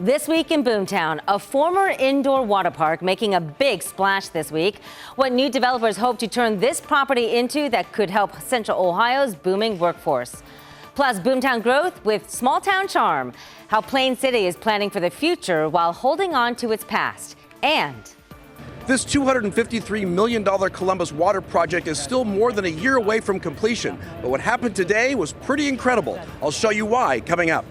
This week in Boomtown, a former indoor water park making a big splash this week. What new developers hope to turn this property into that could help Central Ohio's booming workforce. Plus, Boomtown growth with small town charm. How Plain City is planning for the future while holding on to its past. And this $253 million Columbus water project is still more than a year away from completion. But what happened today was pretty incredible. I'll show you why coming up.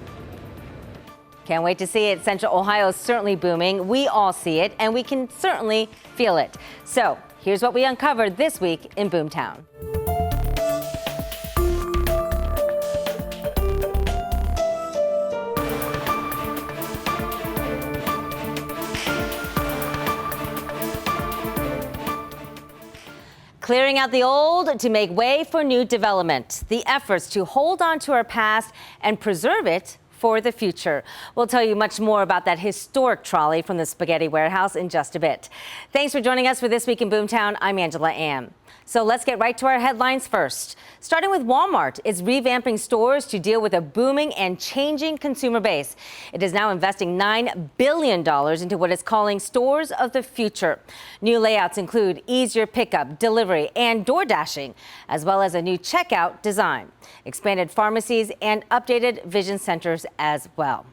Can't wait to see it. Central Ohio is certainly booming. We all see it, and we can certainly feel it. So here's what we uncovered this week in Boomtown. Clearing out the old to make way for new development. The efforts to hold on to our past and preserve it for the future. We'll tell you much more about that historic trolley from the Spaghetti Warehouse in just a bit. Thanks for joining us for This Week in Boomtown. I'm Angela Ann. So let's get right to our headlines first. Starting with Walmart, it's revamping stores to deal with a booming and changing consumer base. It is now investing $9 billion into what it's calling stores of the future. New layouts include easier pickup, delivery, and door dashing, as well as a new checkout design, expanded pharmacies, and updated vision centers as well.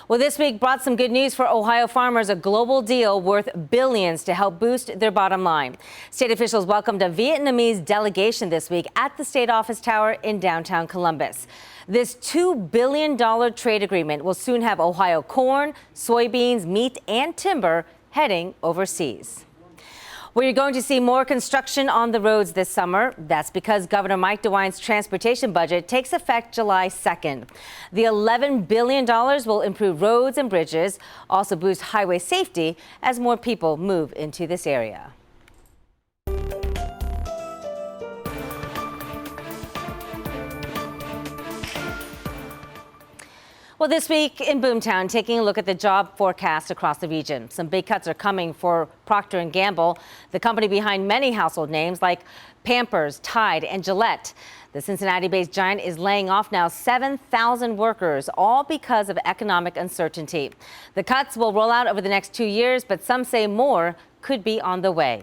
Well, this week brought some good news for Ohio farmers, a global deal worth billions to help boost their bottom line. State officials welcomed a Vietnamese delegation this week at the State Office Tower in downtown Columbus. This $2 billion trade agreement will soon have Ohio corn, soybeans, meat, and timber heading overseas. Well, you're going to see more construction on the roads this summer. That's because Governor Mike DeWine's transportation budget takes effect July 2nd. The $11 billion will improve roads and bridges, also boost highway safety as more people move into this area. Well, this week in Boomtown, taking a look at the job forecast across the region. Some big cuts are coming for Procter & Gamble, the company behind many household names like Pampers, Tide, and Gillette. The Cincinnati-based giant is laying off now 7,000 workers, all because of economic uncertainty. The cuts will roll out over the next 2 years, but some say more could be on the way.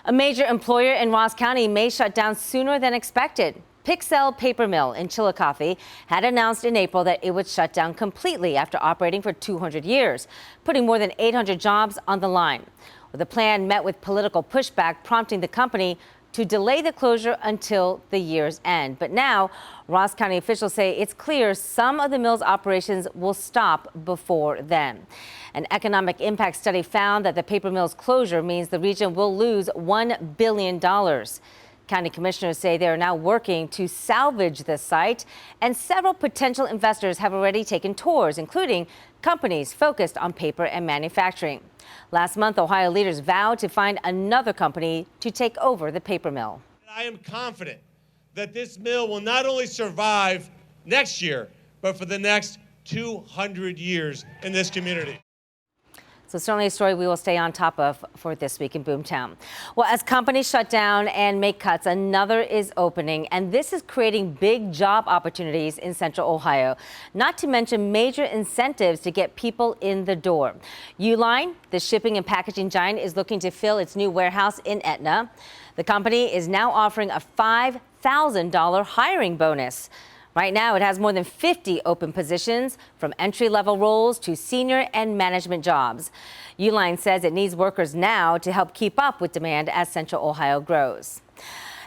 A major employer in Ross County may shut down sooner than expected. Pixel Paper Mill in Chillicothe had announced in April that it would shut down completely after operating for 200 years, putting more than 800 jobs on the line. Well, the plan met with political pushback, prompting the company to delay the closure until the year's end. But now, Ross County officials say it's clear some of the mill's operations will stop before then. An economic impact study found that the paper mill's closure means the region will lose $1 billion. County commissioners say they are now working to salvage the site, and several potential investors have already taken tours, including companies focused on paper and manufacturing. Last month, Ohio leaders vowed to find another company to take over the paper mill. I am confident that this mill will not only survive next year, but for the next 200 years in this community. So certainly a story we will stay on top of for This Week in Boomtown. Well, as companies shut down and make cuts, another is opening, and this is creating big job opportunities in Central Ohio, not to mention major incentives to get people in the door. Uline, the shipping and packaging giant, is looking to fill its new warehouse in Etna. The company is now offering a $5,000 hiring bonus. Right now, it has more than 50 open positions, from entry-level roles to senior and management jobs. Uline says it needs workers now to help keep up with demand as Central Ohio grows.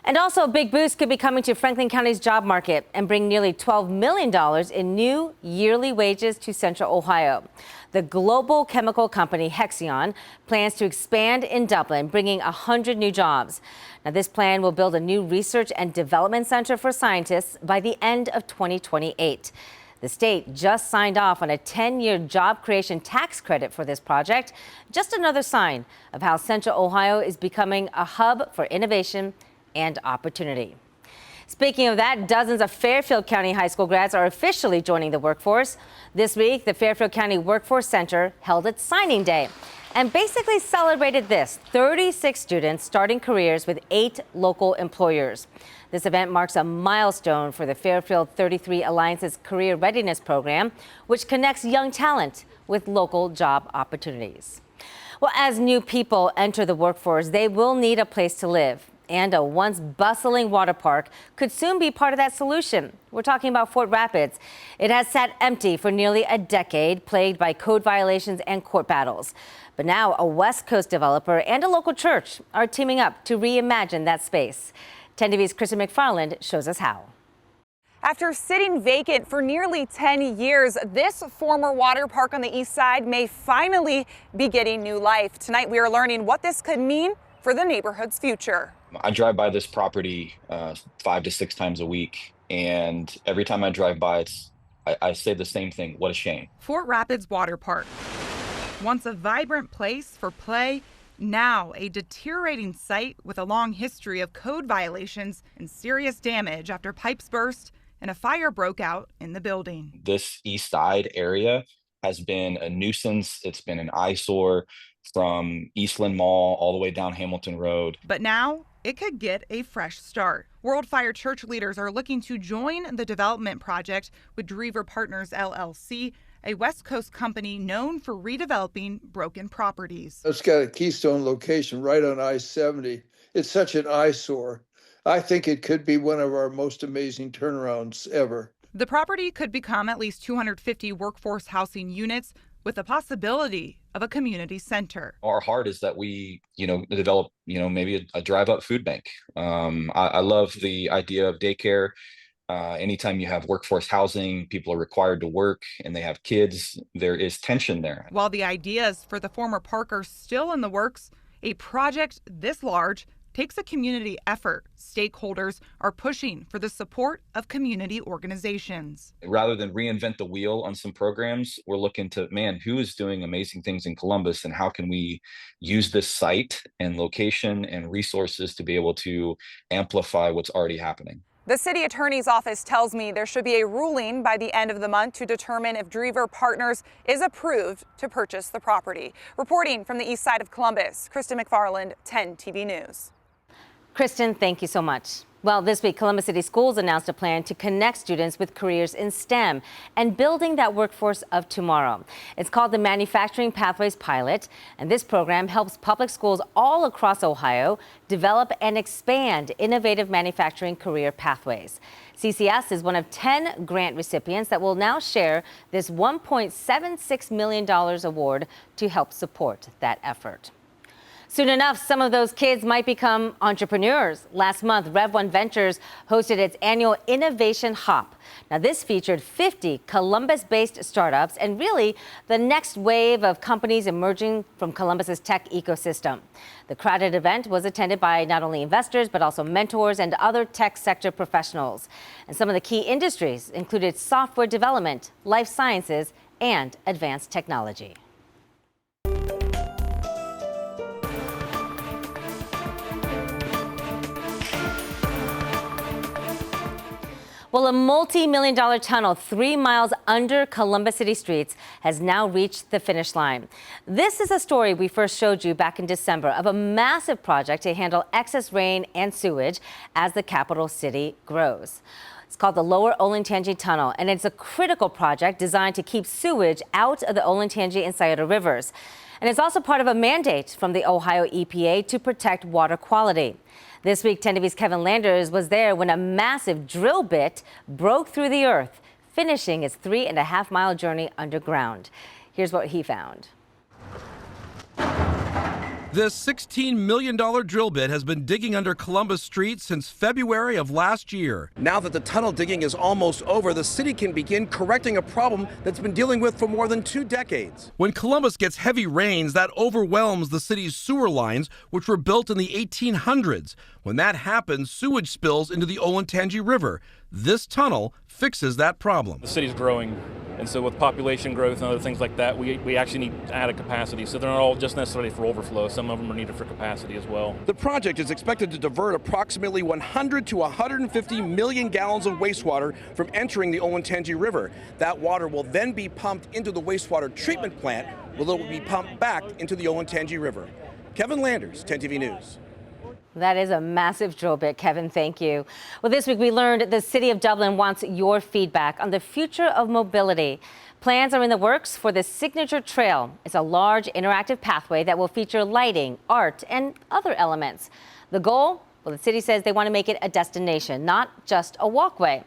And also, a big boost could be coming to Franklin County's job market and bring nearly $12 million in new yearly wages to Central Ohio. The global chemical company Hexion plans to expand in Dublin, bringing 100 new jobs. Now, this plan will build a new research and development center for scientists by the end of 2028. The state just signed off on a 10-year job creation tax credit for this project. Just another sign of how Central Ohio is becoming a hub for innovation and opportunity. Speaking of that, dozens of Fairfield County high school grads are officially joining the workforce. This week, the Fairfield County Workforce Center held its signing day and basically celebrated this: 36 students starting careers with 8 local employers. This event marks a milestone for the Fairfield 33 Alliance's Career Readiness Program, which connects young talent with local job opportunities. Well, as new people enter the workforce, they will need a place to live. And a once bustling water park could soon be part of that solution. We're talking about Fort Rapids. It has sat empty for nearly a decade, plagued by code violations and court battles. But now a West Coast developer and a local church are teaming up to reimagine that space. 10 TV's Kristen McFarland shows us how. After sitting vacant for nearly 10 years, this former water park on the east side may finally be getting new life. Tonight we are learning what this could mean for the neighborhood's future. I drive by this property 5 to 6 times a week, and every time I drive by, I say the same thing. What a shame. Fort Rapids Water Park, once a vibrant place for play, now a deteriorating site with a long history of code violations and serious damage after pipes burst and a fire broke out in the building. This east side area has been a nuisance. It's been an eyesore from Eastland Mall all the way down Hamilton Road. But now it could get a fresh start. World Fire Church leaders are looking to join the development project with Drever Partners LLC, a West Coast company known for redeveloping broken properties. It's got a keystone location right on I-70. It's such an eyesore. I think it could be one of our most amazing turnarounds ever. The property could become at least 250 workforce housing units with the possibility of a community center. Our heart is that we, develop, maybe a drive-up food bank. I love the idea of daycare. Anytime you have workforce housing, people are required to work and they have kids, there is tension there. While the ideas for the former park are still in the works, a project this large takes a community effort. Stakeholders are pushing for the support of community organizations. Rather than reinvent the wheel on some programs, we're looking to, who is doing amazing things in Columbus, and how can we use this site and location and resources to be able to amplify what's already happening. The city attorney's office tells me there should be a ruling by the end of the month to determine if Drever Partners is approved to purchase the property. Reporting from the east side of Columbus, Kristen McFarland, 10 TV News. Kristen, thank you so much. Well, this week, Columbus City Schools announced a plan to connect students with careers in STEM and building that workforce of tomorrow. It's called the Manufacturing Pathways Pilot, and this program helps public schools all across Ohio develop and expand innovative manufacturing career pathways. CCS is one of 10 grant recipients that will now share this $1.76 million award to help support that effort. Soon enough, some of those kids might become entrepreneurs. Last month, Rev1 Ventures hosted its annual Innovation Hop. Now, this featured 50 Columbus-based startups and really the next wave of companies emerging from Columbus's tech ecosystem. The crowded event was attended by not only investors, but also mentors and other tech sector professionals. And some of the key industries included software development, life sciences, and advanced technology. Well, a multi-million-dollar tunnel 3 miles under Columbus City streets has now reached the finish line. This is a story we first showed you back in December of a massive project to handle excess rain and sewage as the capital city grows. It's called the Lower Olentangy Tunnel, and it's a critical project designed to keep sewage out of the Olentangy and Scioto rivers. And it's also part of a mandate from the Ohio EPA to protect water quality. This week, 10 TV's Kevin Landers was there when a massive drill bit broke through the earth, finishing its 3.5-mile journey underground. Here's what he found. This $16 million drill bit has been digging under Columbus Street since February of last year. Now that the tunnel digging is almost over, the city can begin correcting a problem that's been dealing with for more than 2 decades. When Columbus gets heavy rains, that overwhelms the city's sewer lines, which were built in the 1800s. When that happens, sewage spills into the Olentangy River. This tunnel fixes that problem. The city's growing, and so with population growth and other things like that, we actually need added capacity. So they're not all just necessarily for overflow. Some of them are needed for capacity as well. The project is expected to divert approximately 100 to 150 million gallons of wastewater from entering the Olentangy River. That water will then be pumped into the wastewater treatment plant, where it will be pumped back into the Olentangy River. Kevin Landers, 10 TV News. That is a massive drill bit, Kevin. Thank you. Well, this week we learned the city of Dublin wants your feedback on the future of mobility. Plans are in the works for the Signature Trail. It's a large interactive pathway that will feature lighting, art, and other elements. The goal? Well, the city says they want to make it a destination, not just a walkway.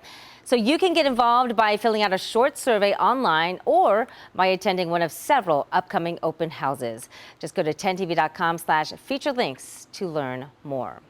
So you can get involved by filling out a short survey online or by attending one of several upcoming open houses. Just go to 10tv.com/feature links to learn more.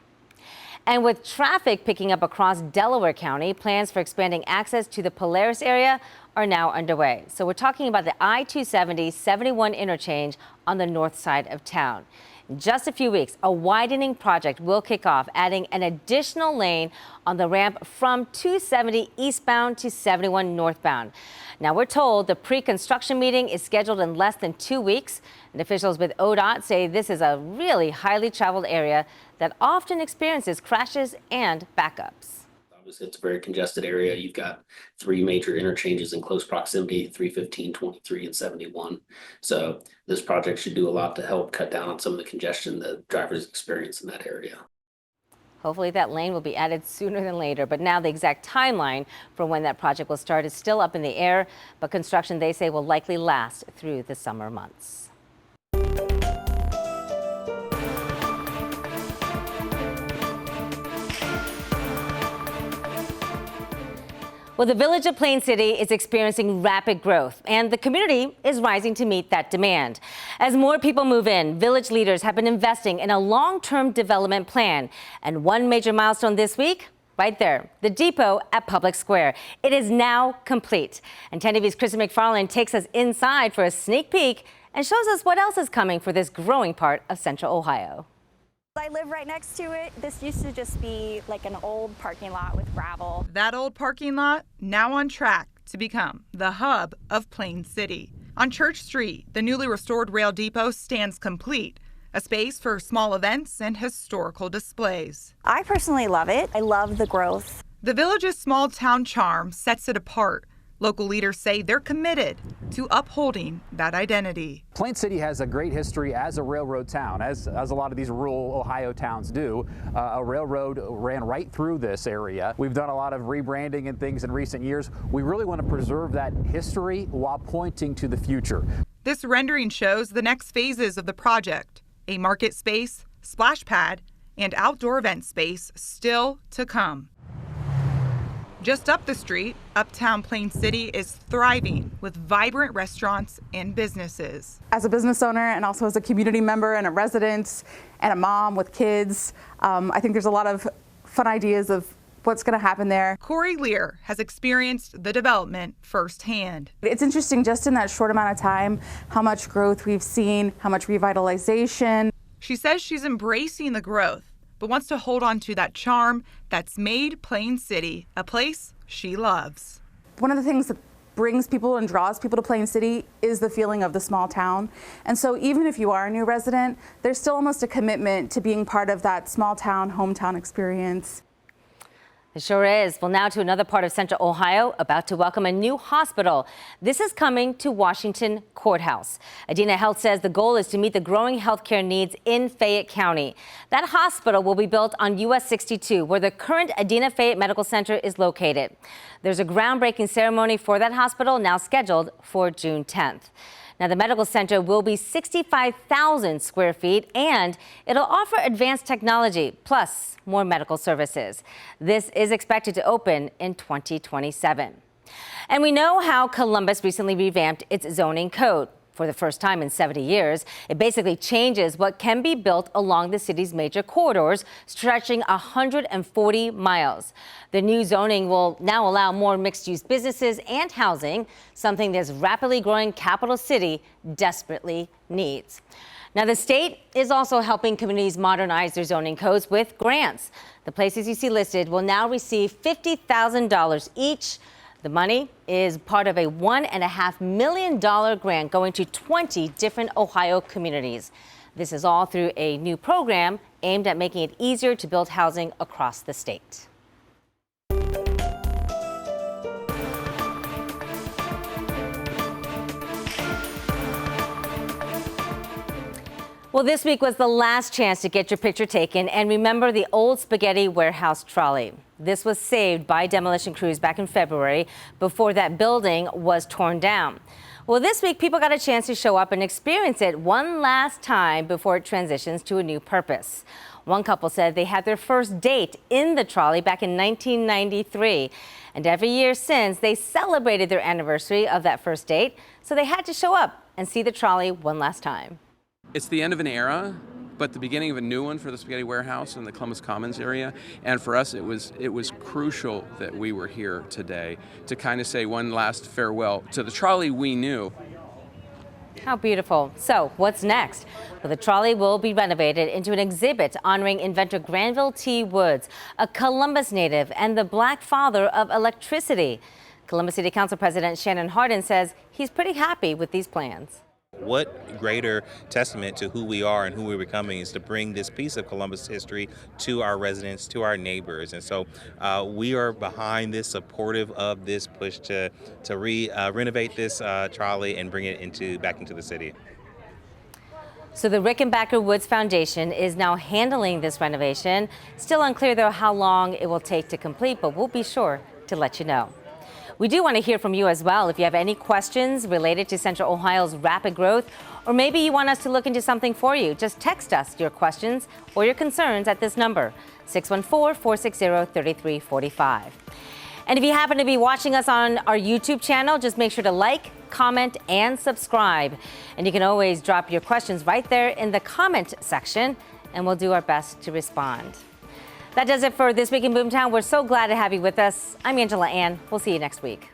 And with traffic picking up across Delaware County, plans for expanding access to the Polaris area are now underway. So we're talking about the I-270-71 interchange on the north side of town. In just a few weeks, a widening project will kick off, adding an additional lane on the ramp from 270 eastbound to 71 northbound. Now, we're told the pre-construction meeting is scheduled in less than 2 weeks, and officials with ODOT say this is a really highly traveled area that often experiences crashes and backups. It's a very congested area. You've got 3 major interchanges in close proximity, 315, 23, and 71. So this project should do a lot to help cut down on some of the congestion that drivers experience in that area. Hopefully that lane will be added sooner than later, but now the exact timeline for when that project will start is still up in the air, but construction, they say, will likely last through the summer months. Well, the village of Plain City is experiencing rapid growth, and the community is rising to meet that demand. As more people move in, village leaders have been investing in a long-term development plan. And one major milestone this week, right there, the depot at Public Square. It is now complete. And 10 TV's Kristen McFarland takes us inside for a sneak peek and shows us what else is coming for this growing part of Central Ohio. I live right next to it. This used to just be like an old parking lot with gravel. That old parking lot now on track to become the hub of Plain City. On Church Street, the newly restored rail depot stands complete, a space for small events and historical displays. I personally love it. I love the growth. The village's small town charm sets it apart. Local leaders say they're committed to upholding that identity. Plain City has a great history as a railroad town, as a lot of these rural Ohio towns do. A railroad ran right through this area. We've done a lot of rebranding and things in recent years. We really want to preserve that history while pointing to the future. This rendering shows the next phases of the project: a market space, splash pad, and outdoor event space still to come. Just up the street, uptown Plain City is thriving with vibrant restaurants and businesses. As a business owner and also as a community member and a resident and a mom with kids, I think there's a lot of fun ideas of what's going to happen there. Corey Lear has experienced the development firsthand. It's interesting just in that short amount of time how much growth we've seen, how much revitalization. She says she's embracing the growth, but wants to hold on to that charm that's made Plain City a place she loves. One of the things that brings people and draws people to Plain City is the feeling of the small town. And so even if you are a new resident, there's still almost a commitment to being part of that small town, hometown experience. It sure is. Well, now to another part of Central Ohio, about to welcome a new hospital. This is coming to Washington Courthouse. Adena Health says the goal is to meet the growing healthcare needs in Fayette County. That hospital will be built on US 62, where the current Adena Fayette Medical Center is located. There's a groundbreaking ceremony for that hospital now scheduled for June 10th. Now, the medical center will be 65,000 square feet, and it'll offer advanced technology, plus more medical services. This is expected to open in 2027. And we know how Columbus recently revamped its zoning code. For the first time in 70 years, it basically changes what can be built along the city's major corridors, stretching 140 miles. The new zoning will now allow more mixed-use businesses and housing, something this rapidly growing capital city desperately needs. Now, the state is also helping communities modernize their zoning codes with grants. The places you see listed will now receive $50,000 each. The money is part of a $1.5 million grant going to 20 different Ohio communities. This is all through a new program aimed at making it easier to build housing across the state. Well, this week was the last chance to get your picture taken and remember the old spaghetti warehouse trolley. This was saved by demolition crews back in February before that building was torn down. Well, this week people got a chance to show up and experience it one last time before it transitions to a new purpose. One couple said they had their first date in the trolley back in 1993. And every year since, they celebrated their anniversary of that first date, so they had to show up and see the trolley one last time. It's the end of an era, but the beginning of a new one for the Spaghetti Warehouse in the Columbus Commons area. And for us, it was crucial that we were here today to kind of say one last farewell to the trolley we knew. How beautiful. So what's next? Well, the trolley will be renovated into an exhibit honoring inventor Granville T. Woods, a Columbus native and the black father of electricity. Columbus City Council President Shannon Hardin says he's pretty happy with these plans. What greater testament to who we are and who we're becoming is to bring this piece of Columbus history to our residents, to our neighbors. And so we are behind this, supportive of this push to renovate this trolley and bring it back into the city. So the Rickenbacker Woods Foundation is now handling this renovation. Still unclear, though, how long it will take to complete, but we'll be sure to let you know. We do want to hear from you as well. If you have any questions related to Central Ohio's rapid growth, or maybe you want us to look into something for you, just text us your questions or your concerns at this number, 614-460-3345. And if you happen to be watching us on our YouTube channel, just make sure to like, comment, and subscribe. And you can always drop your questions right there in the comment section, and we'll do our best to respond. That does it for This Week in Boomtown. We're so glad to have you with us. I'm Angela Ann. We'll see you next week.